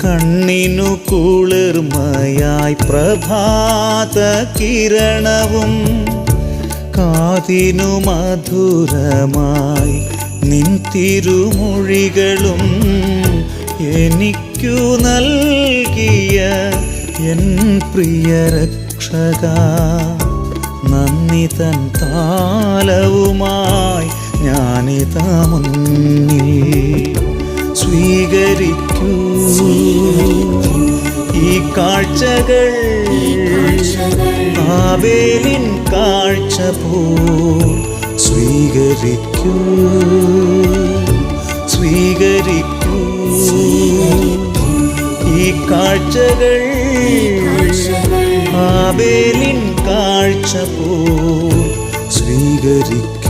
കണ്ണിനു കുളിർമയായി പ്രഭാത കിരണവും കാതിനു മധുരമായി നിൻ തിരുമൊഴികളും എനിക്കു നൽകിയ എൻ പ്രിയ രക്ഷക, നന്ദി തൻ താലവുമായി ഞാനിതാ മുന്നിൽ. സ്വീകരിക്കൂ ഈ കാഴ്ചകൾ, ആബേലിൻ കാഴ്ച പോൽ. സ്വീകരിക്കൂ, സ്വീകരിക്കൂ ഈ കാഴ്ചകൾ, ആബേലിൻ കാഴ്ച പോൽ. സ്വീകരിക്കൂ.